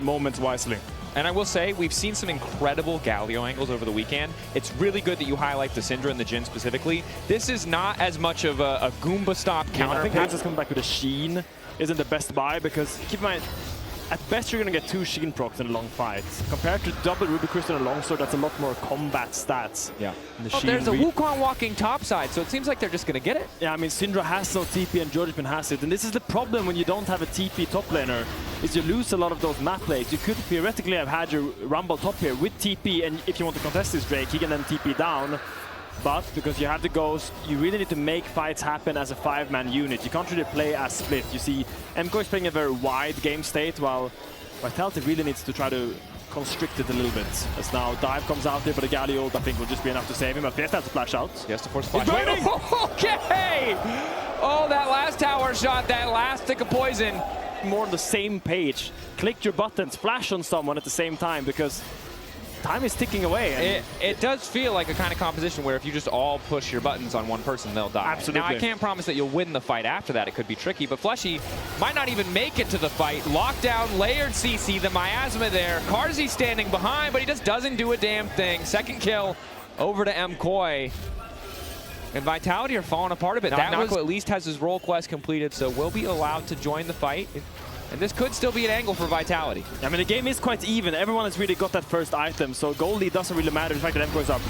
moments wisely. And I will say, we've seen some incredible Galio angles over the weekend. It's really good that you highlight the Syndra and the Jhin specifically. This is not as much of a Goomba stop counter. I think Pantheon's coming back with a Jhin isn't the best buy, because keep in mind, at best you're going to get 2 Jhin procs in a long fight. Compared to double Ruby Crystal and a longsword, that's a lot more combat stats. Yeah. There's a Wukong walking topside, so it seems like they're just going to get it. Yeah, I mean, Syndra has no TP and Jordan has it. And this is the problem when you don't have a TP top laner, is you lose a lot of those map plays. You could theoretically have had your Rumble top here with TP, and if you want to contest this Drake, he can then TP down. But because you have the Ghost, you really need to make fights happen as a 5-man unit. You can't really play as split. You see, MKOI is playing a very wide game state, while Vitality really needs to try to constrict it a little bit. As now Dive comes out there, but the Galio ult I think will just be enough to save him. But Fiesta has to flash out. He has to force flash. Okay! Oh, that last tower shot, that last stick of poison. More on the same page. Click your buttons, flash on someone at the same time, because time is ticking away. It does feel like a kind of composition where if you just all push your buttons on one person, they'll die. Absolutely. Now, I can't promise that you'll win the fight after that. It could be tricky, but Fleshy might not even make it to the fight. Lockdown, layered CC, the miasma there. Carzzy standing behind, but he just doesn't do a damn thing. Second kill over to MKOI. And Vitality are falling apart a bit. Nako at least has his role quest completed, so will be allowed to join the fight. And this could still be an angle for Vitality. I mean, the game is quite even. Everyone has really got that first item, so goal lead doesn't really matter. The fact that MKOI is up.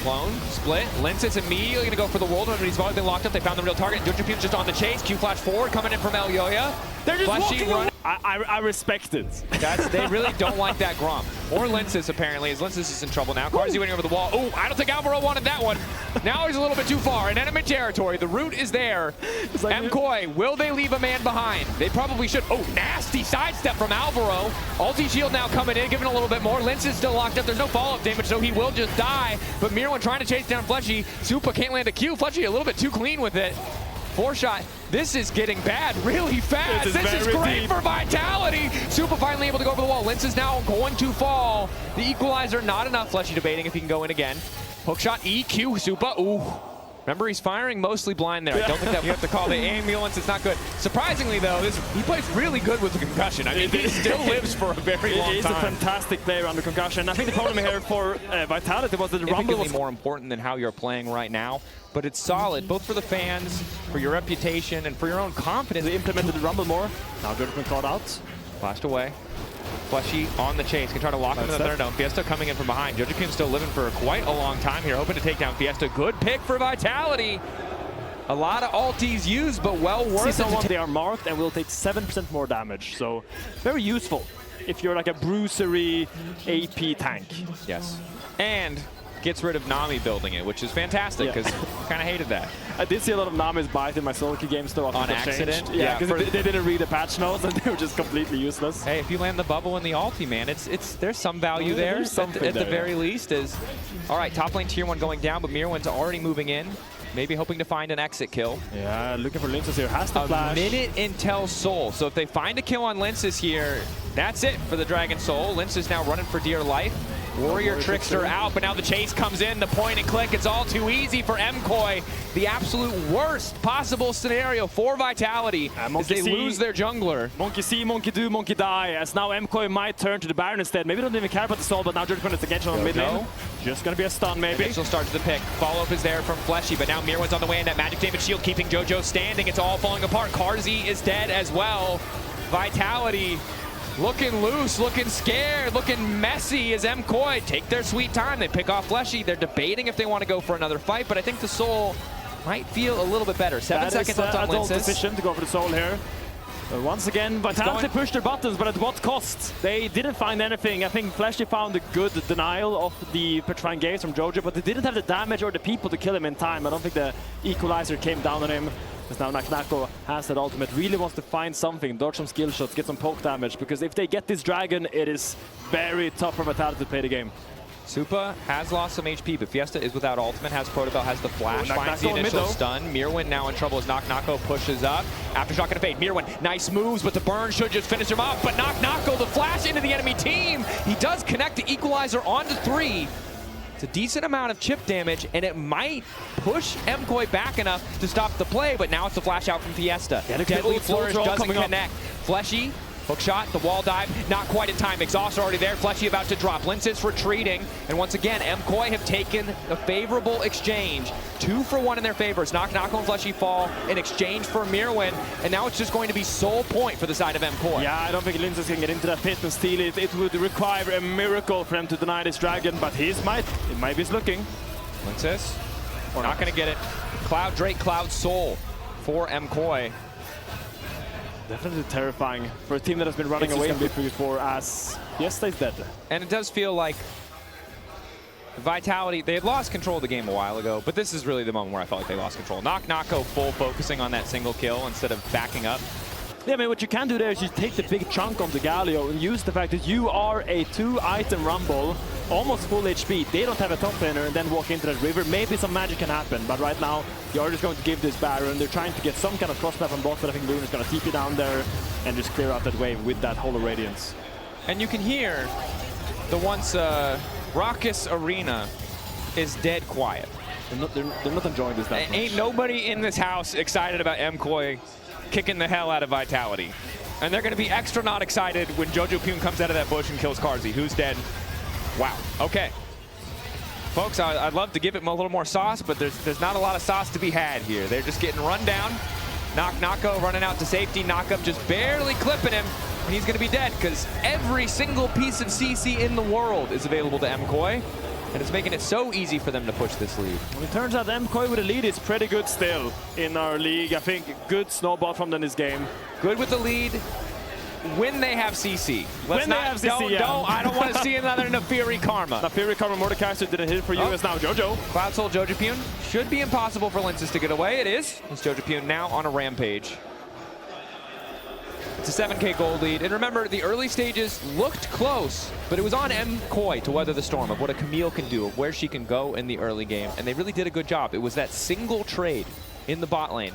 Clone, split. Linsis immediately going to go for the world, but he's already been locked up. They found the real target. Jojopine's just on the chase. Q flash forward, coming in from Elyoya. They're just walking running. I respect it. They really don't like that Gromp. Or Linsis, apparently, as Linsis is in trouble now. Carzzy winning over the wall. Oh, I don't think Alvaro wanted that one. Now he's a little bit too far. In enemy territory, the root is there. Like MKOI, will they leave a man behind? They probably should. Oh, nasty sidestep from Alvaro. Ulti shield now coming in, giving a little bit more. Linsis still locked up. There's no follow-up damage, so he will just die. But Myrwn trying to chase down Fleshy. Supa can't land a Q. Fleshy a little bit too clean with it. 4-shot. This is getting bad really fast. This is great deep for Vitality. Supa finally able to go over the wall. Lince is now going to fall. The equalizer not enough. Fleshy debating if he can go in again. Hookshot EQ Supa. Ooh. Remember, he's firing mostly blind there. I don't think that we have to call the ambulance. It's not good. Surprisingly, though, he plays really good with the concussion. I mean, he still lives for a very long time. He's a fantastic player under concussion. I think the problem here for Vitality was that the Rumble was more important than how you're playing right now. But it's solid, both for the fans, for your reputation, and for your own confidence. They implemented the Rumble more. Now Jordan caught out. Flashed away. Fleshy on the chase, can try to lock him in the Thunderdome. Fiesta coming in from behind. Jojopine's still living for quite a long time here, hoping to take down Fiesta. Good pick for Vitality. A lot of ultis used, but well worth it. They are marked and will take 7% more damage, so very useful if you're like a bruisery AP tank. Yes. And gets rid of Nami building it, which is fantastic, because kind of hated that. I did see a lot of Nami's bite in my solo queue games though. On accident? Yeah, because they didn't read the patch notes and they were just completely useless. Hey, if you land the bubble in the ulti, man, there's some value there at the very least. All right, top lane tier 1 going down, but Myrwn's already moving in. Maybe hoping to find an exit kill. Yeah, looking for Linces here. Has to flash. A minute until Soul. So if they find a kill on Linces here, that's it for the Dragon Soul. Linces now running for dear life. Warrior Trickster out, but now the chase comes in, the point and click. It's all too easy for MKOI. The absolute worst possible scenario for Vitality as they lose their jungler. Monkey see, monkey do, monkey die. As now MKOI might turn to the Baron instead. Maybe they don't even care about the soul, but now Jordan is against on mid lane. Just gonna be a stun, maybe. Initial starts the pick. Follow-up is there from Fleshy, but now Myrwn's on the way in. That magic damage shield keeping JoJo standing. It's all falling apart. Carzzy is dead as well. Vitality looking loose, looking scared, looking messy as MKOI take their sweet time. They pick off Fleshy. They're debating if they want to go for another fight, but I think the Soul might feel a little bit better. 7 seconds left on Linces. Decision to go for the Soul here. But once again, Vitality pushed their buttons, but at what cost? They didn't find anything. I think Fleshy found a good denial of the Petrifying Gaze from JoJo, but they didn't have the damage or the people to kill him in time. I don't think the equalizer came down on him. Because now Nako has that ultimate, really wants to find something, dodge some skill shots, get some poke damage, because if they get this dragon, it is very tough for Vitality to play the game. Supa has lost some HP, but Fiesta is without ultimate, has Protobell, has the flash, finds the initial stun. Myrwn now in trouble as Nako pushes up. Aftershock gonna fade. Myrwn, nice moves, but the burn should just finish him off. But Nako, the flash into the enemy team. He does connect the equalizer onto 3. It's a decent amount of chip damage, and it might push MKOI back enough to stop the play, but now it's the flash out from Fiesta. Deadly Flourish doesn't connect. Fleshy Hook shot, the wall dive, not quite in time. Exhaust already there, Fleshy about to drop. Linsys retreating, and once again, MKOI have taken a favorable exchange. 2 for 1 in their favors. Knock and Fleshy fall in exchange for Myrwn, and now it's just going to be sole point for the side of MKOI. Yeah, I don't think Linsys can get into that pit and steal it. It would require a miracle for him to deny this dragon, but it might be looking. Linsys, not going to get it. Cloud Drake, Cloud Soul for MKOI. Definitely terrifying for a team that has been running away from before as Fiesta is dead. And it does feel like Vitality, they had lost control of the game a while ago, but this is really the moment where I felt like they lost control. Knock go full focusing on that single kill instead of backing up. Yeah, I mean, what you can do there is you take the big chunk on the Galio and use the fact that you are a 2-item Rumble, almost full HP. They don't have a top laner, and then walk into that river. Maybe some magic can happen, but right now you're just going to give this Baron. They're trying to get some kind of cross-map on bot, but I think Lucian is going to TP down there and just clear out that wave with that Holo Radiance. And you can hear the once raucous arena is dead quiet. They're not enjoying this that much. Ain't nobody in this house excited about MKOI kicking the hell out of Vitality. And they're going to be extra not excited when Jojo Pyun comes out of that bush and kills Carzzy, who's dead. Wow. Okay. Folks, I'd love to give it a little more sauce, but there's not a lot of sauce to be had here. They're just getting run down. Knocko running out to safety. Knockup just barely clipping him, and he's going to be dead because every single piece of CC in the world is available to MKOI. And it's making it so easy for them to push this lead. Well, it turns out MKOI with a lead is pretty good still in our league. I think good snowball from them this game. Good with the lead when they have CC. I don't want to see another Naafiri Karma. Naafiri Karma Mordekaiser didn't hit it for you. It's now Jojo. Cloud Soul Jojo Pyun. Should be impossible for Linsys to get away. It is. It's Jojo Pyun now on a rampage. It's a 7K gold lead. And remember, the early stages looked close, but it was on MKOI to weather the storm of what a Camille can do, of where she can go in the early game. And they really did a good job. It was that single trade in the bot lane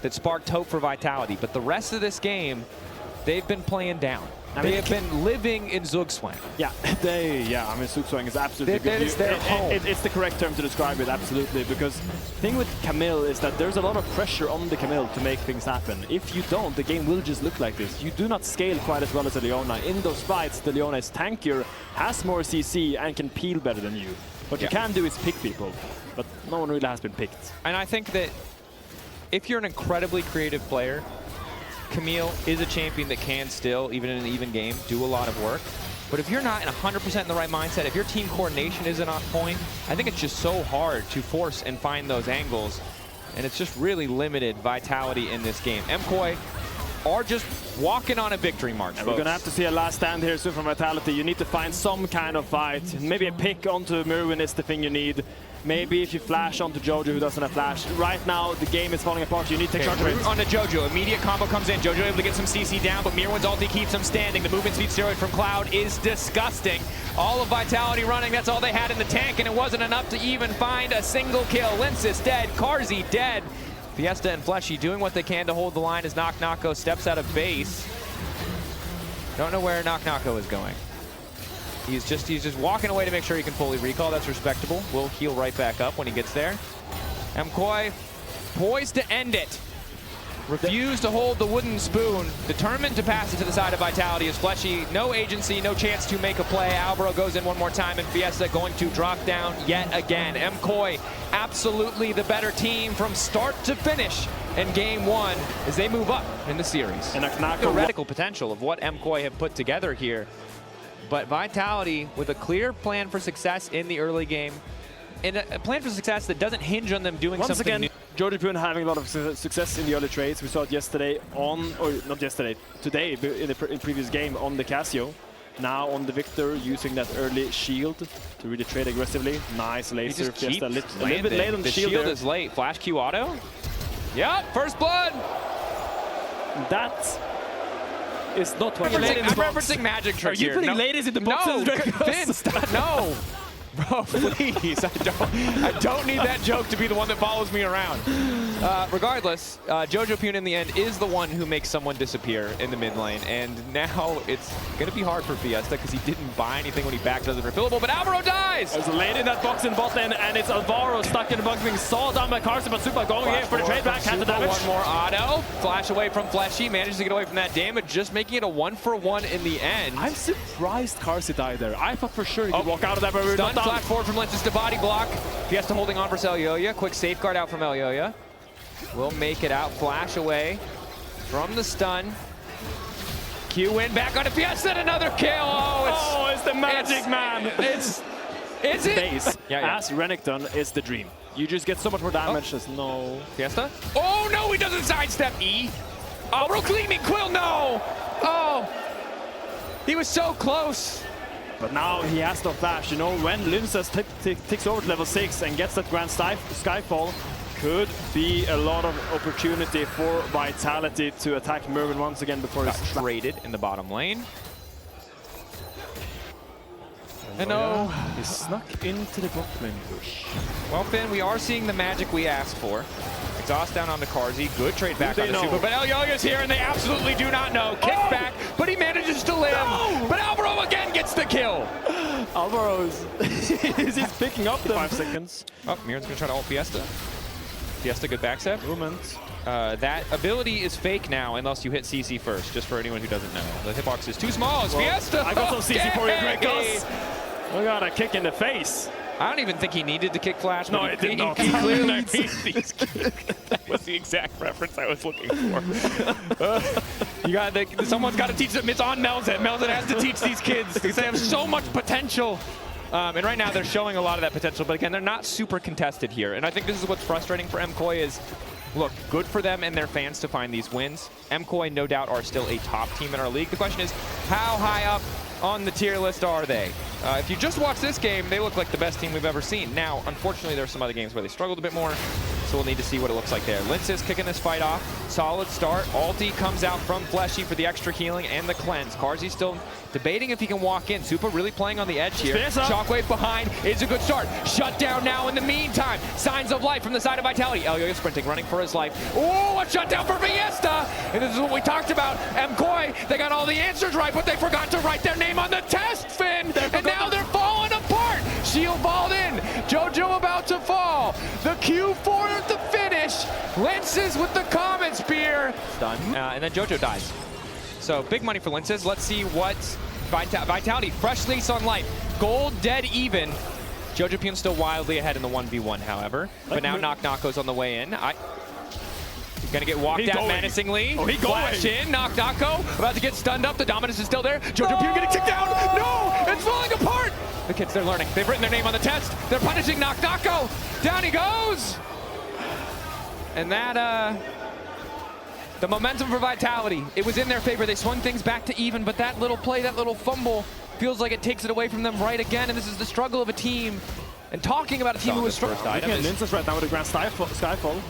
that sparked hope for Vitality. But the rest of this game, they've been playing down. They have been living in Zugzwang. Yeah, I mean, Zugzwang is absolutely good. It's their home. It's the correct term to describe it, absolutely, because the thing with Camille is that there's a lot of pressure on the Camille to make things happen. If you don't, the game will just look like this. You do not scale quite as well as a Leona. In those fights, the Leona is tankier, has more CC, and can peel better than you. What you can do is pick people, but no one really has been picked. And I think that if you're an incredibly creative player, Camille is a champion that can still, even in an even game, do a lot of work. But if you're not 100% in the right mindset, if your team coordination isn't on point, I think it's just so hard to force and find those angles. And it's just really limited Vitality in this game. MKOI are just walking on a victory march, folks. We're going to have to see a last stand here soon from Vitality. You need to find some kind of fight. Maybe a pick onto Myrwn is the thing you need. Maybe if you flash onto Jojo, who doesn't have flash. Right now, the game is falling apart. You need to take charge of it. Onto Jojo. Immediate combo comes in. Jojo able to get some CC down, but Myrwn's ulti keeps him standing. The movement speed steroid from Cloud is disgusting. All of Vitality running. That's all they had in the tank, and it wasn't enough to even find a single kill. Linsys dead. Carzzy dead. Fiesta and Fleshy doing what they can to hold the line as Knocko steps out of base. Don't know where Knocko is going. He's just walking away to make sure he can fully recall. That's respectable. Will heal right back up when he gets there. MKOI poised to end it. Refused to hold the wooden spoon. Determined to pass it to the side of Vitality as Fleshy. No agency, no chance to make a play. Albero goes in one more time, and Fiesta going to drop down yet again. MKOI absolutely the better team from start to finish in game one as they move up in the series. And a theoretical potential of what MKOI have put together here. But Vitality with a clear plan for success in the early game, and a plan for success that doesn't hinge on them doing something new. Jojo Pyun having a lot of success in the early trades. We saw it yesterday on, or not yesterday, today in the previous game on the Cassio. Now on the Viktor, using that early shield to really trade aggressively. Nice laser. Fiesta a little bit late on the shield. The shield is late. Flash Q auto. Yep, first blood. That is not what I'm referencing magic trick here. Are you putting ladies in the boxes? No, Vince, no. Bro, please, I don't need that joke to be the one that follows me around. Regardless, Jojopyun in the end is the one who makes someone disappear in the mid lane, and now it's going to be hard for Fiesta because he didn't buy anything when he backed as a refillable, but Alvaro dies! There's a lane in that box in bot lane, and it's Alvaro stuck in the box being sawed down by Carson, but Super going in for the trade back, has the damage. One more auto, flash away from Fleshy, manages to get away from that damage, just making it a 1-for-1 in the end. I'm surprised Carson died there. I thought for sure he could walk out of that, but we were not done. Flash forward from Lenses to body block. Fiesta holding on for Xayah. Quick safeguard out from Xayah. Will make it out. Flash away from the stun. Q in back onto Fiesta and another kill. Oh, it's the magic man. Is it? Base. As Renekton is the dream. You just get so much more damage. No. Fiesta? Oh no, he doesn't sidestep E. Oh, we're cleaning Quill. No. Oh, he was so close. But now he has no flash. You know, when Limsas ticks over to level 6 and gets that Grand Skyfall, could be a lot of opportunity for Vitality to attack Myrwn once again before he's traded in the bottom lane. And he snuck into the bot lane bush. Well, Finn, we are seeing the magic we asked for. Exhaust down onto Carzzy. Good trade back on the Super. But Xayah's here, and they absolutely do not know. Kick back, but he manages to live. No! But Alvaro again gets the kill. Alvaro's he's picking up the 5 seconds. Oh, Myrwn's going to try to ult Fiesta. Fiesta, good backstep. Movement. That ability is fake now unless you hit CC first, just for anyone who doesn't know. The hitbox is too small. It's Fiesta. I got some CC for you, Dracos. We got a kick in the face. I don't even think he needed the kick flash. No, it did not. He clearly needs these kicks. That was the exact reference I was looking for. Someone's got to teach them. It's on Melzen. Melzen has to teach these kids because they have so much potential. And right now they're showing a lot of that potential, but again, they're not super contested here. And I think this is what's frustrating for MKOI is, look, good for them and their fans to find these wins. MKOI, no doubt, are still a top team in our league. The question is, how high up on the tier list are they? If you just watch this game, they look like the best team we've ever seen. Now, unfortunately, there are some other games where they struggled a bit more, so we'll need to see what it looks like there. Linces kicking this fight off. Solid start. Ulti comes out from Fleshy for the extra healing and the cleanse. Carzzy still debating if he can walk in. Super really playing on the edge here. Shockwave behind is a good start. Shut down now in the meantime. Signs of life from the side of Vitality. Elio sprinting, running for his life. Oh, a shutdown for Fiesta! And this is what we talked about. MKOI, they got all the answers right, but they forgot to write their name on the test, Finn! And now they're falling apart! Shield balled in. Jojo about to fall. The Q for the finish. Lenses with the Comet Spear. Done. And then Jojo dies. So big money for Lenses. Let's see what Vitality, fresh lease on life. Gold dead even. Jojopyun still wildly ahead in the 1v1, however. But now Knock Knock goes on the way in. Gonna get walked out menacingly. Oh, he Flash in, Knock Knocko, about to get stunned up. The dominance is still there. Jojopyun getting kicked down. No, it's falling apart. The kids, they're learning. They've written their name on the test. They're punishing Knock Knocko. Down he goes. And that, the momentum for Vitality, it was in their favor. They swung things back to even, but that little play, that little fumble, feels like it takes it away from them right again. And this is the struggle of a team. And talking about a team who was struggling. Looking at Linces right now with a Grand Skyfall.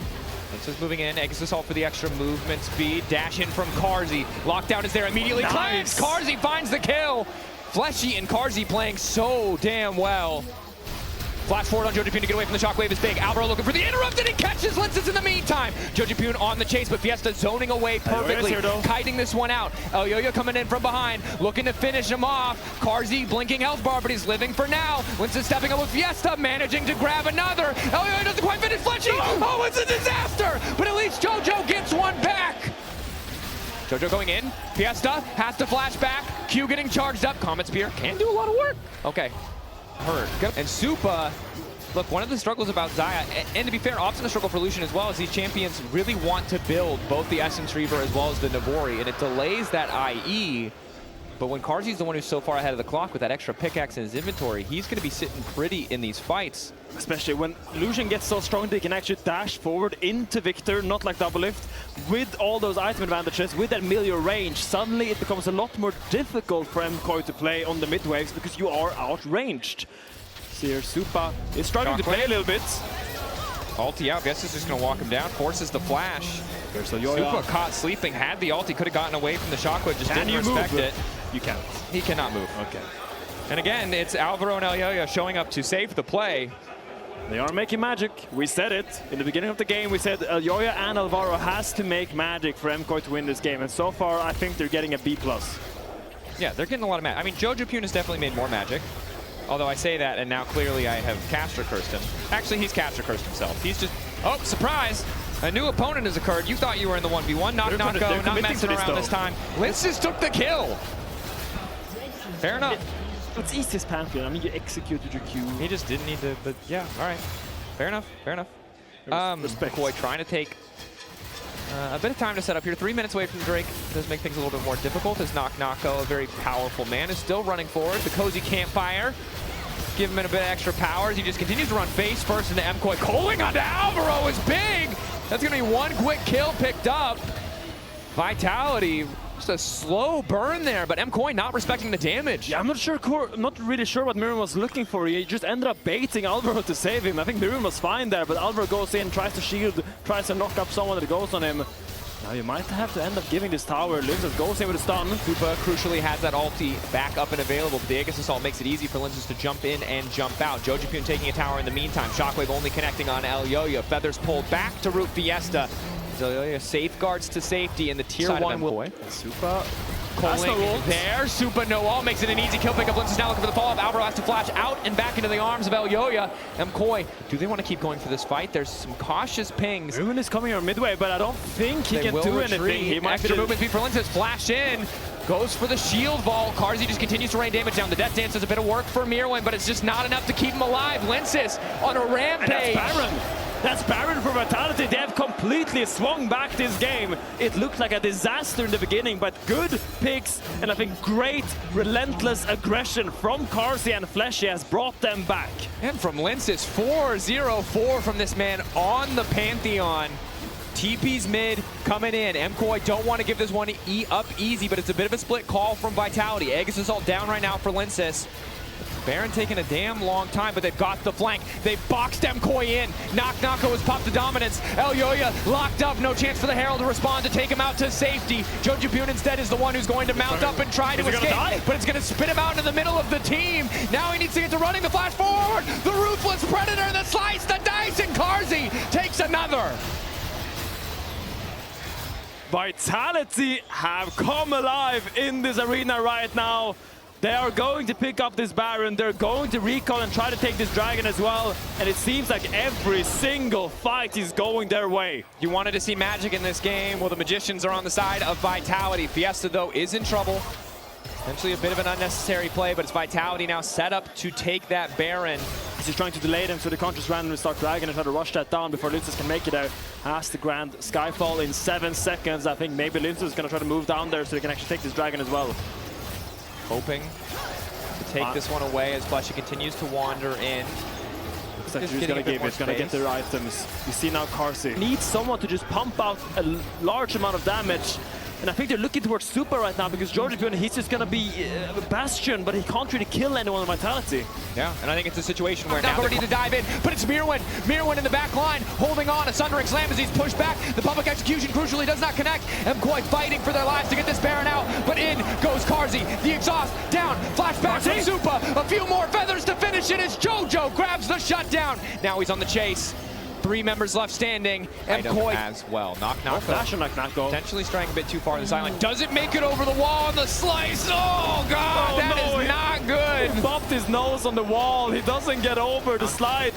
Linces moving in, Exus all for the extra movement speed. Dash in from Carzzy. Lockdown is there immediately. Nice. Carzzy finds the kill. Fleshy and Carzzy playing so damn well. Flash forward on Jojopyun to get away from the shockwave is big. Alvaro looking for the interrupt and he catches Linces in the meantime. Jojopyun on the chase, but Fiesta zoning away perfectly, kiting this one out. Xayah coming in from behind, looking to finish him off. Carzzy blinking health bar, but he's living for now. Linces stepping up with Fiesta, managing to grab another. Xayah doesn't quite finish Fleshy. Oh, it's a disaster, but at least Jojo gets one back. Jojo going in. Fiesta has to flash back. Q getting charged up. Comet Spear can do a lot of work. Okay. Heard. And Supa, look, one of the struggles about Xayah, and to be fair, often a struggle for Lucian as well, is these champions really want to build both the Essence Reaver as well as the Navori, and it delays that IE. But when Carzzy's the one who's so far ahead of the clock with that extra pickaxe in his inventory, he's going to be sitting pretty in these fights. Especially when Lucian gets so strong, they can actually dash forward into Viktor, not like double lift. With all those item advantages, with that Milio range, suddenly it becomes a lot more difficult for MKOI to play on the mid waves because you are outranged. See here, Supa is struggling to play a little bit. Ulti out, guess it's just going to walk him down, forces the flash. Supa caught sleeping, had the ulti, could have gotten away from the shockwave, just didn't respect it. You can't. He cannot move. Okay. And again, it's Alvaro and Elyoya showing up to save the play. They are making magic. We said it in the beginning of the game. We said Elyoya and Alvaro has to make magic for MKOI to win this game. And so far, I think they're getting a B+. Yeah, they're getting a lot of magic. I mean, Jojapune has definitely made more magic. Although I say that, and now clearly I have caster cursed him. Actually, he's caster cursed himself. He's just, oh, surprise! A new opponent has occurred. You thought you were in the 1v1. Knock, knock, go. Not messing around this time. Linces took the kill. Fair enough. It's easiest Pantheon. I mean, you executed your Q. He just didn't need to, but yeah, all right. Fair enough, fair enough. MKOI trying to take a bit of time to set up here. 3 minutes away from Drake does make things a little bit more difficult as Knock Knocko, a very powerful man, is still running forward. The cozy campfire, give him a bit of extra power as he just continues to run face first into MKOI. Calling onto Alvaro is big. That's going to be one quick kill picked up. Vitality, just a slow burn there, but MKOI not respecting the damage. Yeah, I'm not really sure what Myrwn was looking for. He just ended up baiting Alvaro to save him. I think Myrwn was fine there, but Alvaro goes in, tries to shield, tries to knock up someone that goes on him. Now you might have to end up giving this tower. Linces goes in with a stun. Kupa crucially has that ulti back up and available, but the Aegis Assault makes it easy for Linces to jump in and jump out. Jojapune taking a tower in the meantime. Shockwave only connecting on Elyoya. Feathers pulled back to root Fiesta. Elyoya safeguards to safety, and the tier 1 will... Super. Calling there. Super no wall makes it an easy kill pickup. Linces now looking for the follow-up. Alvaro has to flash out and back into the arms of Elyoya. MKOI, do they want to keep going for this fight? There's some cautious pings. Myrwn is coming here midway, but I don't think he can do anything. He might extra movement speed for Linces. Flash in. Goes for the shield vault. Carzzy just continues to rain damage down. The Death Dance does a bit of work for Myrwn, but it's just not enough to keep him alive. Linces on a rampage. And that's Baron. That's Baron for Vitality. They have completely swung back this game. It looked like a disaster in the beginning, but good picks and I think great, relentless aggression from Carzzy and Fleshy has brought them back. And from Linces, 4-0-4 from this man on the Pantheon. TP's mid coming in. MKOI don't want to give this one up easy, but it's a bit of a split call from Vitality. Aegis Assault down right now for Linces. Baron taking a damn long time, but they've got the flank. They've boxed MKOI in. Knock Knocko has popped the dominance. Elyoya locked up. No chance for the Herald to respond to take him out to safety. Jojapune instead is the one who's going to mount up and try to escape, but it's going to spit him out in the middle of the team. Now he needs to get to running the flash forward. The Ruthless Predator, the slice, the dice, and Carzzy takes another. Vitality have come alive in this arena right now. They are going to pick up this Baron. They're going to recall and try to take this Dragon as well. And it seems like every single fight is going their way. You wanted to see magic in this game. Well, the Magicians are on the side of Vitality. Fiesta, though, is in trouble. Potentially a bit of an unnecessary play, but it's Vitality now set up to take that Baron. He's trying to delay them so they can't just randomly start Dragon and try to rush that down before Linces can make it out. Has the Grand Skyfall in 7 seconds. I think maybe Linces is going to try to move down there so they can actually take this Dragon as well. Hoping to take this one away as Fleshy continues to wander in. Looks like he's going to get their items. You see now Carzzy needs someone to just pump out a large amount of damage. And I think they're looking towards Super right now because Jojapune, he's just going to be a bastion, but he can't really kill anyone with Vitality. Yeah, and I think it's a situation where now they're ready to dive in, but it's Myrwn. Myrwn in the back line, holding on. A Sundering Slam as he's pushed back. The public execution crucially does not connect. MKOI fighting for their lives to get this Baron out, but in goes Carzzy. The exhaust down, flashback from Supa. A few more feathers to finish it as Jojo grabs the shutdown. Now he's on the chase. 3 members left standing. MKOI as well. Knock Knocko. Flash and Knock Knocko. Potentially straying a bit too far to the sideline. Doesn't make it over the wall on the slice. Oh, God, that is not good. He bumped his nose on the wall. He doesn't get over the slide.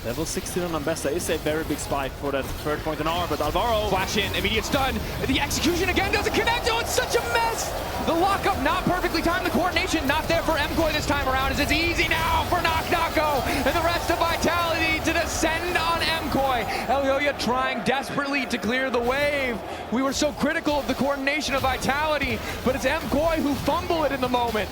Level 16 on Ambessa is a very big spike for that third point in armor, but Alvaro... Flash in, immediate stun. The execution again doesn't connect. Oh, it's such a mess. The lockup not perfectly timed. The coordination not there for MKOI this time around as it's easy now for Knock Knocko and the rest of Vitality to descend on MKOI. Elyoya trying desperately to clear the wave. We were so critical of the coordination of Vitality, but it's MKOI who fumble it in the moment.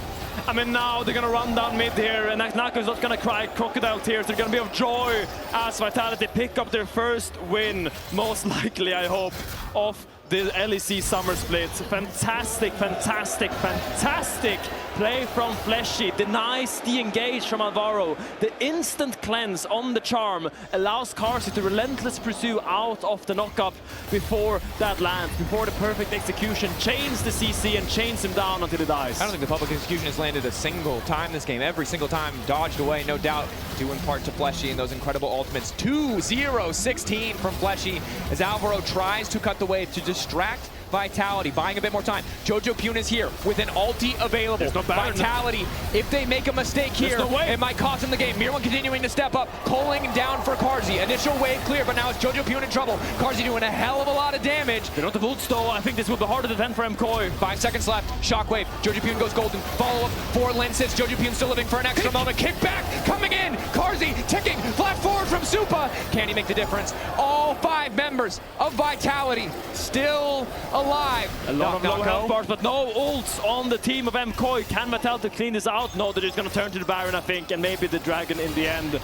I mean, now they're going to run down mid here, and Knocko is not going to cry crocodile tears. They're going to be of joy as Vitality pick up their first win, most likely, I hope, of the LEC summer split. Fantastic, fantastic, fantastic play from Fleshy. Denies the engage from Alvaro. The instant cleanse on the charm allows Carsey to relentless pursue out of the knockup before that lands, before the perfect execution. Chains the CC and chains him down until he dies. I don't think the public execution has landed a single time this game. Every single time dodged away, no doubt, due in part to Fleshy and those incredible ultimates. 2-0-16 from Fleshy as Alvaro tries to cut the wave to distract Vitality, buying a bit more time. Jojo Pune is here with an ulti available. Vitality, if they make a mistake here, it might cost them the game. Myrwn continuing to step up, pulling down for Carsey. Initial wave clear, but now it's Jojo Pune in trouble. Carsey doing a hell of a lot of damage. They're not the Volt though. I think this will be harder to defend for MKOI. 5 seconds left. Shockwave. Jojo Pune goes golden. Follow up for Lenses. Jojo Pune still living for an extra moment. Kick back, coming in. Carsey ticking. Flash forward from Supa. Can he make the difference? All 5 members of Vitality still alive. A lot of low health bars, but no ults on the team of MKOI. Can Vitality clean this out? No, they're just going to turn to the Baron, I think, and maybe the Dragon in the end.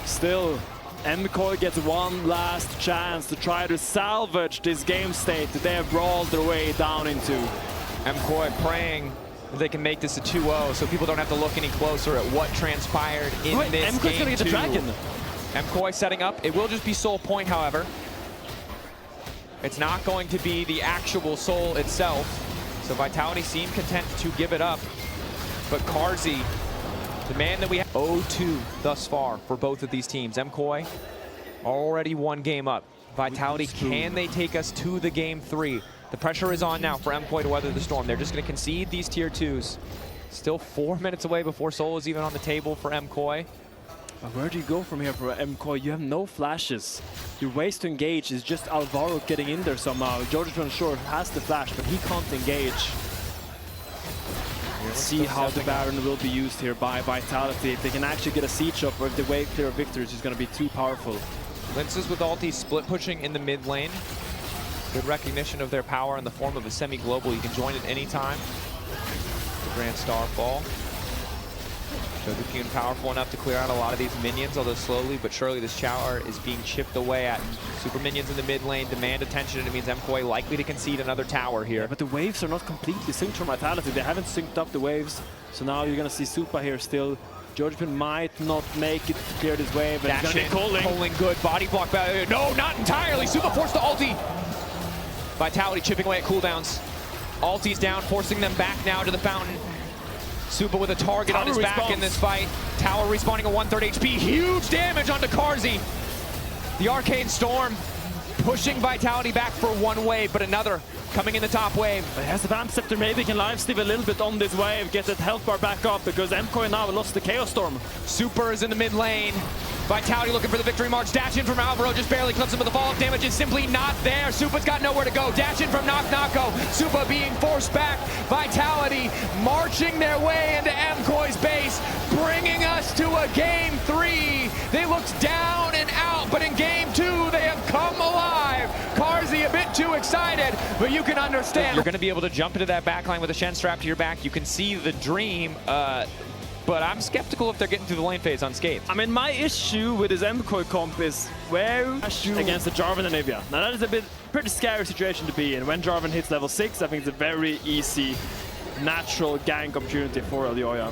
Still, MKOI gets one last chance to try to salvage this game state that they have brawled their way down into. MKOI praying that they can make this a 2-0 so people don't have to look any closer at what transpired in this game. MKOI's going to get the Dragon. MKOI setting up. It will just be Soul Point, however. It's not going to be the actual Soul itself. So Vitality seem content to give it up. But Carsey, the man that we have, 0-2 thus far for both of these teams. MKOI already 1 game up. Vitality, can they take us to the game 3? The pressure is on now for MKOI to weather the storm. They're just going to concede these tier 2s. Still 4 minutes away before Soul is even on the table for MKOI. Where do you go from here for MKOI? You have no flashes. Your ways to engage is just Alvaro getting in there somehow. Jojo sure has the flash, but he can't engage. Let's see how the Baron will be used here by Vitality. If they can actually get a siege up, or if the wave clear of Viktor is just going to be too powerful. Linces with ulti split pushing in the mid lane. Good recognition of their power in the form of a semi-global. You can join at any time. The Grand Starfall. Jojo Pune powerful enough to clear out a lot of these minions, although slowly but surely this tower is being chipped away at. Super minions in the mid lane demand attention, and it means MKOI likely to concede another tower here. Yeah, but the waves are not completely synced from Vitality. They haven't synced up the waves, so now you're going to see Supa here still. Jojo Pune might not make it to clear this wave, but he's going to be calling good. Body block back. No, not entirely. Supa forced the ulti. Vitality chipping away at cooldowns. Ulti's down, forcing them back now to the fountain. Supa with a target on his back in this fight. Tower respawning at 1/3 HP. Huge damage onto Carsey. The Arcane Storm pushing Vitality back for 1 wave, but another coming in the top wave. But has the Vamp Scepter, maybe can live steal a little bit on this wave, get that health bar back up, because MKOI now lost the Chaos Storm. Super is in the mid lane. Vitality looking for the victory march. Dash in from Alvaro, just barely clips him, but the follow-up damage is simply not there. Supa's got nowhere to go. Dash in from Nako. Supa being forced back. Vitality marching their way into MKOI's base, bringing us to a game 3. They looked down and out, but in game 2, they have come alive. Carsey a bit too excited, but you can understand. You're going to be able to jump into that backline with a Shen strapped to your back. You can see the dream. But I'm skeptical if they're getting through the lane phase unscathed. I mean, my issue with his MKOI comp is where against the Jarvan and Anivia. Now that is a pretty scary situation to be in. When Jarvan hits level 6, I think it's a very easy, natural gank opportunity for Leona.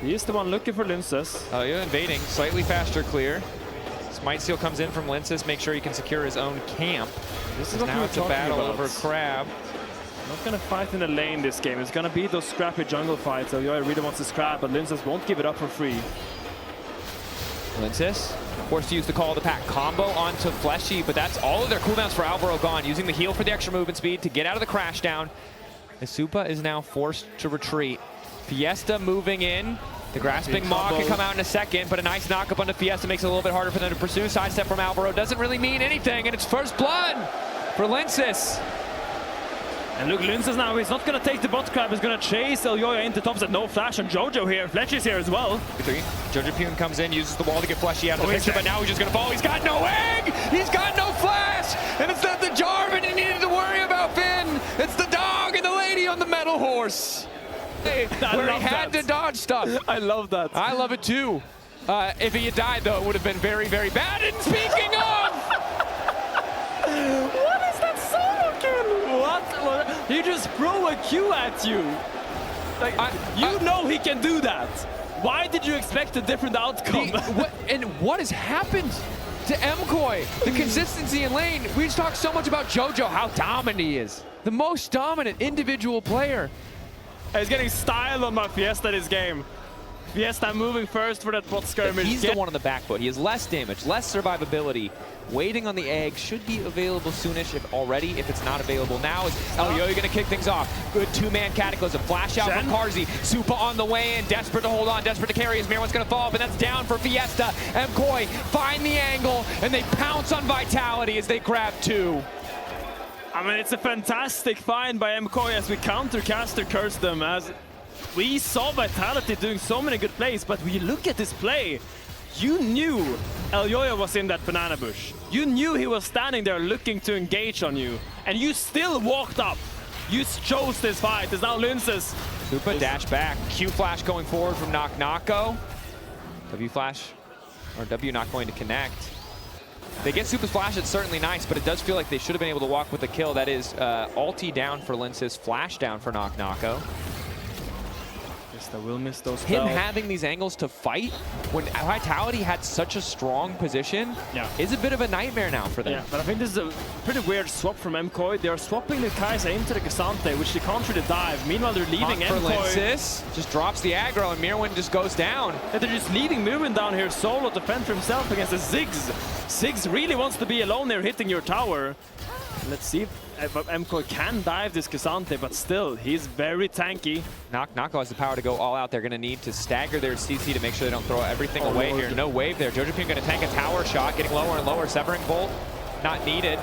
He's the one looking for Linces. You're invading, slightly faster clear. Smite Seal comes in from Linces, make sure he can secure his own camp. This is now it's a battle over Crab. Not going to fight in the lane this game. It's going to be those scrappy jungle fights. Leona really wants to scrap, but Linces won't give it up for free. Linces forced to use the Call of the Pack combo onto Fleshy, but that's all of their cooldowns for Alvaro gone. Using the heal for the extra movement speed to get out of the crash down. Supa is now forced to retreat. Fiesta moving in. The Grasping Maw can come out in a second, but a nice knock-up onto Fiesta makes it a little bit harder for them to pursue. Sidestep from Alvaro doesn't really mean anything, and it's first blood for Linces. And look, Linces now, he's not going to take the bot crab, he's going to chase Leona into top set. No flash on Jojo here. Fletcher's here as well. Jojo Pune comes in, uses the wall to get Fleshy out of the picture, but now he's just going to fall. He's got no egg! He's got no flash! And it's not the Jarvan he needed to worry about, Finn! It's the dog and the lady on the metal horse! Where he had to dodge stuff. I love that. I love it too. If he had died, though, it would have been very, very bad. And speaking of... What is that solo kill? He just throw a Q at you. Like, you know he can do that. Why did you expect a different outcome? What has happened to MKOI? The consistency in lane. We just talked so much about JoJo, how dominant he is. The most dominant individual player. He's getting style on my Fiesta this game. Fiesta moving first for that bot skirmish. He's the one on the back foot. He has less damage, less survivability. Waiting on the egg should be available soonish if it's not available now. Is Elio going to kick things off? Good two-man Cataclysm. Flash out from Carzzy. Supa on the way in. Desperate to hold on. Desperate to carry as Myrwn's going to fall. But that's down for Fiesta. MKOI find the angle and they pounce on Vitality as they grab 2. I mean, it's a fantastic find by MKOI as we countercaster curse them, as we saw Vitality doing so many good plays, but when you look at this play, you knew Elioya was in that banana bush. You knew he was standing there looking to engage on you, and you still walked up. You chose this fight. It's now Lince's. Supa dash back. Q flash going forward from Nako. W flash, or W not going to connect. They get Supa's flash, it's certainly nice, but it does feel like they should have been able to walk with the kill. That is ulti down for Lince's, flash down for Nako. They will miss those Him spells. having these angles to fight when Vitality had such a strong position is a bit of a nightmare now for them. Yeah, but I think this is a pretty weird swap from MKOI. They are swapping the Xayah into the Cassante, which they can't really dive. Meanwhile, they're leaving MKOI. Just drops the aggro and Myrwn just goes down. And they're just leaving Myrwn down here solo to fend for himself against the Ziggs. Ziggs really wants to be alone there hitting your tower. Let's see if MKOI can dive this Cassante, but still, he's very tanky. Nako has the power to go all out. They're going to need to stagger their CC to make sure they don't throw everything away here. No wave there. Jojopian going to tank a tower shot, getting lower and lower. Severing Bolt, not needed.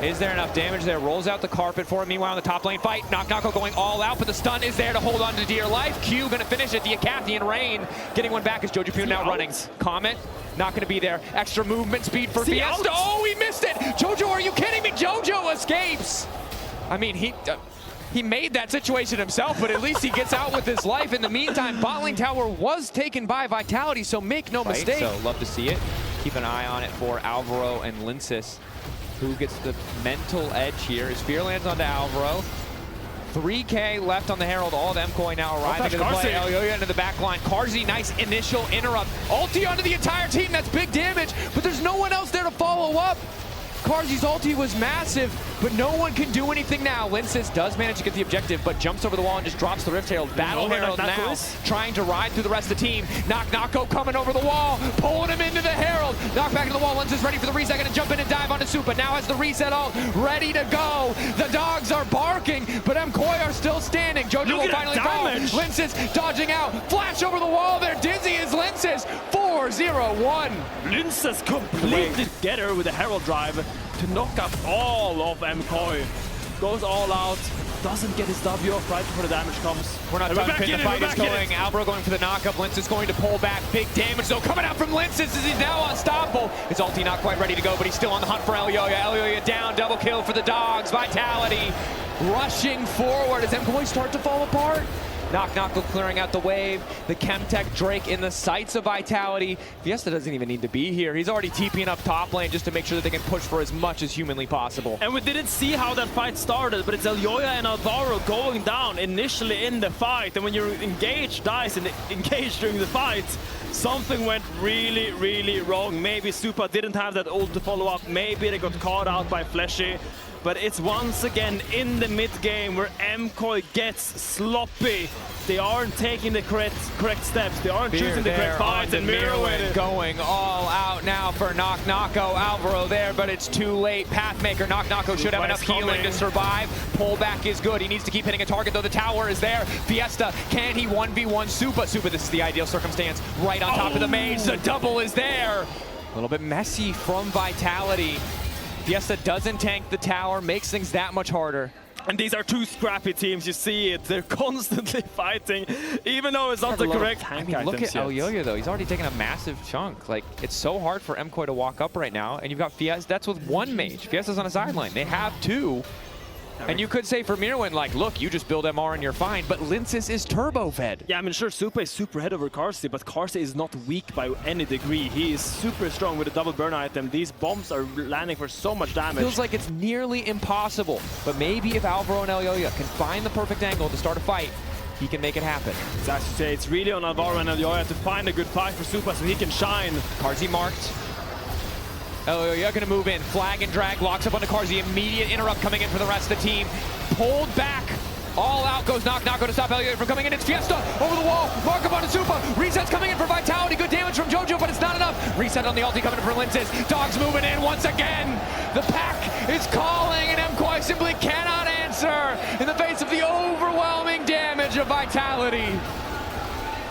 Is there enough damage there? Rolls out the carpet for him. Meanwhile, in the top lane fight, Nako going all out, but the stun is there to hold on to dear life. Q going to finish it. The Acathian Rain getting one back as Jojopian now running. Comet, not going to be there. Extra movement speed for Fiesta. Oh, he missed it! Jojo, are you kidding me? Jojo escapes! I mean, he made that situation himself, but at least he gets out with his life. In the meantime, bot lane tower was taken by Vitality, so make no mistake. So love to see it. Keep an eye on it for Alvaro and Linces. Who gets the mental edge here? His Spear lands onto Alvaro. 3K left on the Herald. All of MKOI now arriving to the play. Elioya into the back line. Carzzy, nice initial interrupt. Ulti onto the entire team. That's big damage, but there's no one else there to follow up. Carzzy's ulti was massive, but no one can do anything now. Linces does manage to get the objective, but jumps over the wall and just drops the Rift Herald. Battle Herald now, trying to ride through the rest of the team. Nako coming over the wall, pulling him into the Herald. Knock back to the wall. Linces ready for the reset, gonna jump in and dive onto Supa. Now has the reset ult, ready to go. The dogs are barking, but MKOI are still standing. Jojo will finally fall. Linces dodging out, flash over the wall there. Dizzy is Linces, 4-0-1. Linces completely get her with a Herald drive to knock up all of MKOI. Goes all out, doesn't get his W off right before the damage comes. We're not done. The fight is going. Alvaro going for the knockup. Linces is going to pull back. Big damage though coming out from Linces as he's now unstoppable. His ulti not quite ready to go, but he's still on the hunt for Elioya. Elioya down, double kill for the dogs. Vitality rushing forward as MKOI start to fall apart. Nako clearing out the wave. The Chemtech Drake in the sights of Vitality. Fiesta doesn't even need to be here. He's already TPing up top lane just to make sure that they can push for as much as humanly possible. And we didn't see how that fight started, but it's Elioya and Alvaro going down initially in the fight. And when you're engaged, dice and engaged during the fight, something went really, really wrong. Maybe Supa didn't have that ult to follow up. Maybe they got caught out by Fleshy. But it's once again in the mid game where MKOI gets sloppy. They aren't taking the correct steps. They aren't choosing the correct fights. And Myrwn going all out now for Nako. Alvaro there, but it's too late. Pathmaker, Nako should have enough healing to survive. Pullback is good. He needs to keep hitting a target though. The tower is there. Fiesta, can he 1v1 Supa? Supa, this is the ideal circumstance. Right on top of the mage. The double is there. A little bit messy from Vitality. Fiesta doesn't tank the tower, makes things that much harder. And these are two scrappy teams, you see it. They're constantly fighting, even though it's not the correct tank items. Look at Elioya though, he's already taken a massive chunk. Like, it's so hard for MKOI to walk up right now, and you've got Fiesta, that's with one mage. Fiesta's on a sideline, they have two. And you could say for Myrwn, like, look, you just build MR and you're fine, but Linces is turbo fed. Yeah, I mean, sure, Supa is super head over Karsi, but Karsi is not weak by any degree. He is super strong with a double burn item. These bombs are landing for so much damage. Feels like it's nearly impossible, but maybe if Alvaro and Elyoya can find the perfect angle to start a fight, he can make it happen. As you say, it's really on Alvaro and Elyoya to find a good fight for Supa so he can shine. Karsi marked. Elyoya gonna move in, flag and drag, locks up onto Karsi, immediate interrupt coming in for the rest of the team. Pulled back, all out goes Naafiri to stop Elyoya from coming in. It's Fiesta over the wall, mark up onto Supa. Reset's coming in for Vitality, good damage from Jojo, but it's not enough. Reset on the ulti coming in for Linces. Dogs moving in once again. The pack is calling and MKOI simply cannot answer in the face of the overwhelming damage of Vitality.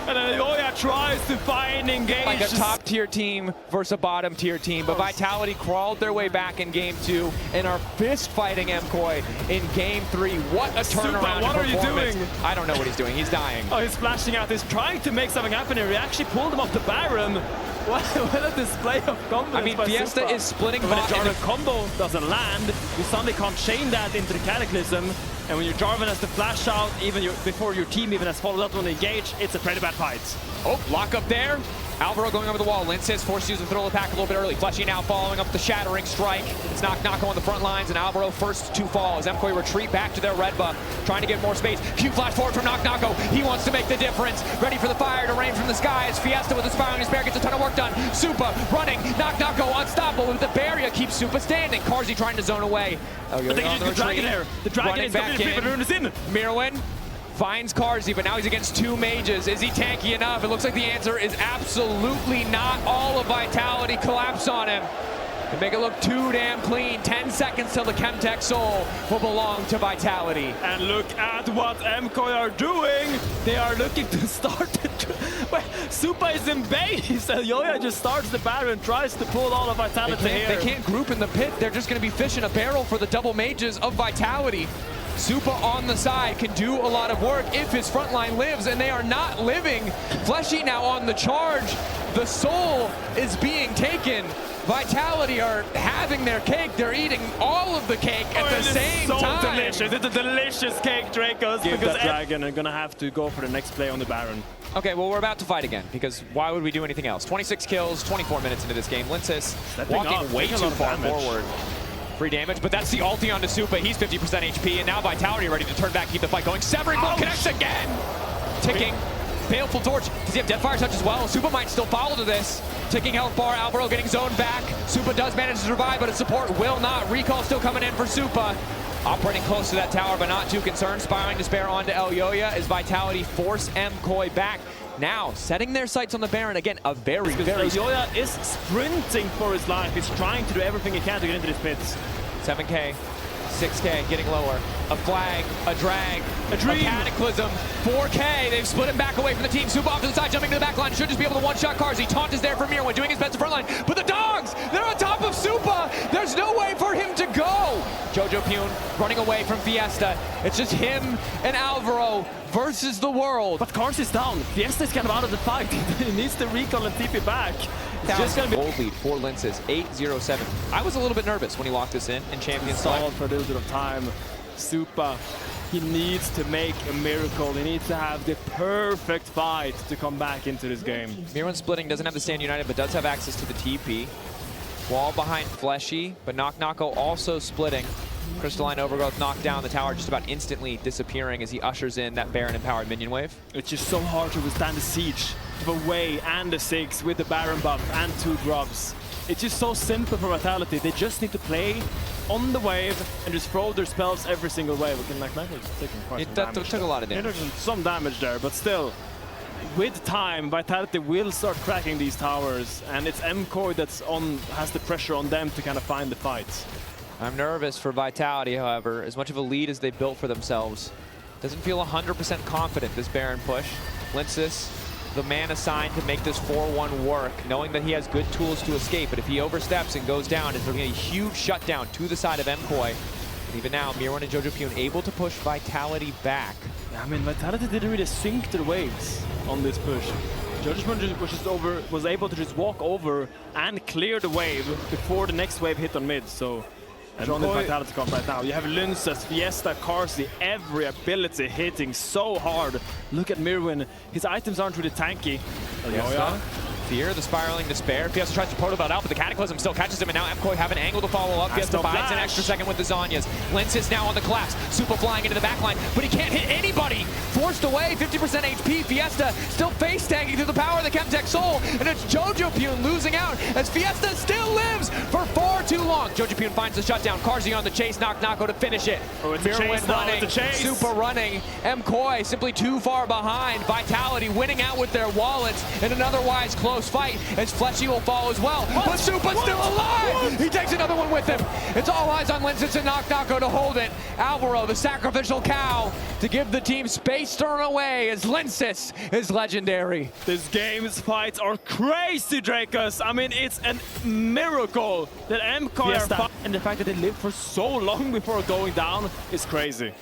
And then Elyoya tries to find engage. Like a top tier team versus a bottom tier team, but Vitality crawled their way back in game 2 and are fist fighting MKOI in game 3. What a turnaround! Supa, what are you doing? I don't know what he's doing. He's dying. Oh, he's flashing out. He's trying to make something happen here. He actually pulled him off the Baron. What a display of confidence. I mean, by Fiesta Supa. is splitting But bot a Jarvan combo doesn't land. You suddenly can't chain that into the Cataclysm. And when your Jarvan has to flash out, even before your team even has followed up on the engage, it's a pretty bad fight. Oh, lock up there. Alvaro going over the wall. Linces forced to use the throw attack a little bit early. Fleshy now following up the shattering strike. It's Naafiri on the front lines, and Alvaro first to fall as MKOI retreat back to their red buff, trying to get more space. Q flash forward from Naafiri. He wants to make the difference. Ready for the fire to rain from the skies. Fiesta with his fire on his bear gets a ton of work done. Supa running. Naafiri unstoppable with the barrier keeps Supa standing. Karsi trying to zone away. But they can use the dragon here. The dragon is coming in. Myrwn is in. Myrwn finds Karsi, but now he's against 2 mages. Is he tanky enough? It looks like the answer is absolutely not. All of Vitality collapse on him. They make it look too damn clean. 10 seconds till the Chemtech soul will belong to Vitality. And look at what MKOI are doing. They are looking to start the... Supa is in base. Elyoya just starts the Baron, tries to pull all of Vitality here. They can't group in the pit. They're just going to be fishing a barrel for the double mages of Vitality. Supa on the side can do a lot of work if his front line lives, and they are not living. Fleshy now on the charge. The soul is being taken. Vitality are having their cake. They're eating all of the cake at the same time. So delicious. It's a delicious cake, Dracos. Give because that dragon are going to have to go for the next play on the Baron. Okay, well, we're about to fight again, because why would we do anything else? 26 kills, 24 minutes into this game. Linces walking way too far forward. Free damage, but that's the ulti onto Supa. He's 50% HP, and now Vitality ready to turn back, keep the fight going. Severing Bull connects again! Ticking. Baleful Torch. Does he have Deathfire Touch as well? Supa might still follow to this. Ticking health bar. Alvaro getting zoned back. Supa does manage to survive, but his support will not. Recall still coming in for Supa. Operating close to that tower, but not too concerned. Spiraling Despair onto Elyoya as Vitality force MKOI back. Now, setting their sights on the Baron. Again, a very... Elyoya is sprinting for his life. He's trying to do everything he can to get into this pit. 7K, 6K, getting lower. A flag, a drag, a dream, a cataclysm. 4K, they've split him back away from the team. Supa off to the side, jumping to the back line. Should just be able to one-shot Karsi. Taunt is there for Myrwn, doing his best to front line. But the dogs, they're on top of Supa. There's no way for him to go. Jojo Pune running away from Fiesta. It's just him and Alvaro versus the world. But Karsi's down. Fiesta is kind of out of the fight. He needs to recall and TP back. It's just going to be gold lead for Linces, 8-0-7. I was a little bit nervous when he locked this in Champions stalled for a little bit of time. Supa, he needs to make a miracle. He needs to have the perfect fight to come back into this game. Myrwn splitting, doesn't have the stand united, but does have access to the TP. Wall behind Fleshy, but Naafiri also splitting. Crystalline Overgrowth knocked down the tower, just about instantly disappearing as he ushers in that Baron empowered minion wave. It's just so hard to withstand the siege of a Hwei and the Ziggs with the Baron buff and 2 grubs. It's just so simple for Vitality. They just need to play on the wave and just throw their spells every single wave. We can like taking quite some damage. Took a lot of damage. Some damage there, but still, with time, Vitality will start cracking these towers, and it's MKOI that's has the pressure on them to kind of find the fights. I'm nervous for Vitality, however. As much of a lead as they built for themselves, doesn't feel 100% confident this Baron push. Linces, the man assigned to make this 4-1 work, knowing that he has good tools to escape, but if he oversteps and goes down, it's going to be a huge shutdown to the side of MKOI. And even now, Myrwn and Jojo Pune able to push Vitality back. I mean, Vitality didn't really sync their waves on this push. Jojo Pune was able to just walk over and clear the wave before the next wave hit on mid, so On the Vitality comp right now, you have Lynces, Fiesta, Carsey, every ability hitting so hard. Look at Myrwn, his items aren't really tanky. Fiesta, Fear, the Spiraling Despair. Fiesta tries to proto belt out, but the Cataclysm still catches him, and now MKOI have an angle to follow up. Fiesta buys an extra second with the Zhonya's. Lynces now on the collapse. Super flying into the backline, but he can't hit anybody. Forced away, 50% HP. Fiesta still face tanking through the power of the Chemtech Soul, and it's Jojopyun losing out as Fiesta still lives for far too long. Jojopyun finds the shutdown. Carsey on the chase, Nako to finish it. Myrwn running, Super running. MKOI simply too far behind. Vitality winning out with their wallets in an otherwise close fight as Fleshy will fall as well. But Supa's still alive! He takes another one with him. It's all eyes on Lynces and Nako to hold it. Alvaro, the sacrificial cow, to give the team space thrown away as Lynces is legendary. This game's fights are crazy, Dracos. I mean, it's a miracle that MKOI and the fact that they lived for so long before going down is crazy.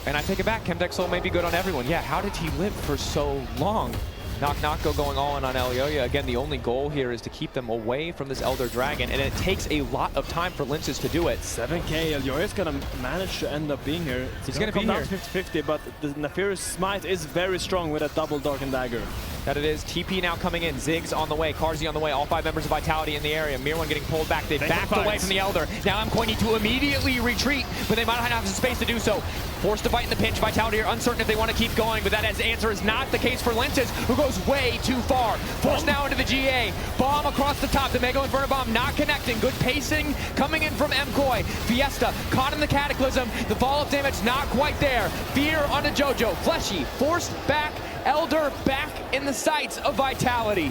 And I take it back, Chemtech Soul may be good on everyone. Yeah, how did he live for so long? Nako going all in on Leona. Again, the only goal here is to keep them away from this Elder Dragon, and it takes a lot of time for Lynces to do it. 7k, Leona is going to manage to end up being here. He's going to be down here. 50-50, but the Naafiri's smite is very strong with a double Dark Dagger. That it is. TP now coming in. Ziggs on the way. Carsey on the way. All 5 members of Vitality in the area. Myrwn getting pulled back. They backed away from the Elder. Now MKOI need to immediately retreat, but they might not have the space to do so. Forced to fight in the pinch. Vitality are uncertain if they want to keep going, but that answer is not the case for Lynces, who goes way too far. Forced now into the GA. Bomb across the top. The Mega Inferno Bomb not connecting. Good pacing coming in from MKOI. Fiesta caught in the Cataclysm. The follow-up damage not quite there. Fear onto Jojo. Fleshy forced back. Elder back in the sights of Vitality.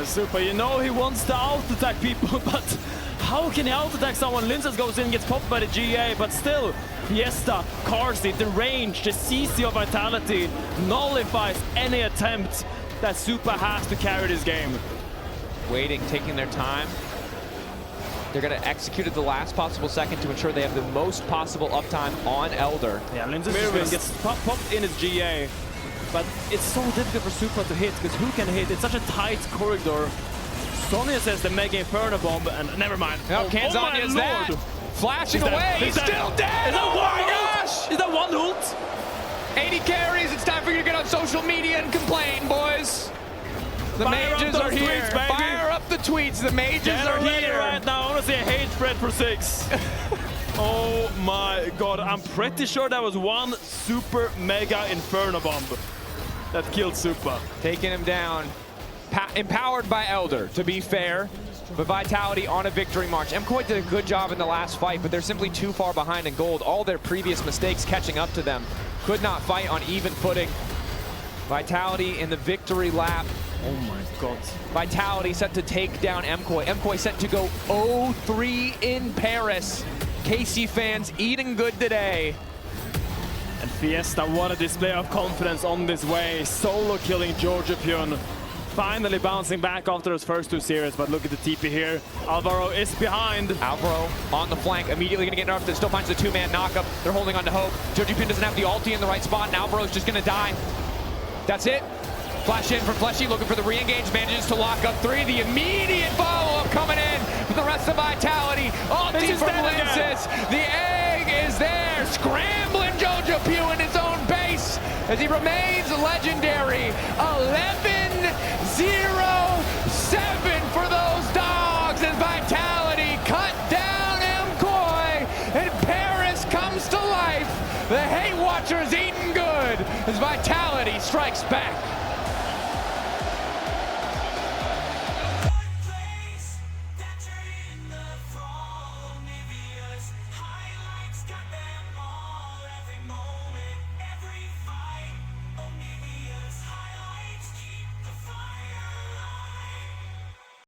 Super, you know he wants to out-attack people, but how can he out-attack someone? Lynces goes in and gets popped by the GA, but still, Fiesta, Carsey, the range, the CC of Vitality nullifies any attempt that Super has to carry this game. Waiting, taking their time. They're going to execute at the last possible second to ensure they have the most possible uptime on Elder. Yeah, Lynces gets popped in his GA. But it's so difficult for Super to hit, because who can hit? It's such a tight corridor. Sonya says the Mega Inferno Bomb, and never mind. No, Kanzanya is that. Flashing away, he's still dead! Oh my gosh! Is that one ult? 80 carries, it's time for you to get on social media and complain, boys. The mages are here. Tweets, fire up the tweets, the mages are here. Right now, I want to see a hate spread for Ziggs. Oh my god, I'm pretty sure that was one Super Mega Inferno Bomb that killed Super. Taking him down. Empowered by Elder, to be fair. But Vitality on a victory march. MKOI did a good job in the last fight, but they're simply too far behind in gold. All their previous mistakes catching up to them. Could not fight on even footing. Vitality in the victory lap. Oh my god. Vitality set to take down MKOI. MKOI set to go 0-3 in Paris. KC fans eating good today. And Fiesta, what a display of confidence on this way. Solo killing Jojopyun. Finally bouncing back after his first 2 series, but look at the TP here. Alvaro is behind. Alvaro on the flank, immediately going to get interrupted. Still finds the 2-man knockup. They're holding on to hope. Jojopyun doesn't have the ulti in the right spot, and Alvaro's just going to die. That's it. Flash in from Fleshy, looking for the re-engage, manages to lock up 3. The immediate follow-up coming in for the rest of Vitality. Ulti from Lynces. The egg is there. Scrambling Jojopyun in his own base as he remains legendary. 11-0-7 for those dogs as Vitality cut down MKOI and Paris comes to life. The hate watchers eating good as Vitality strikes back.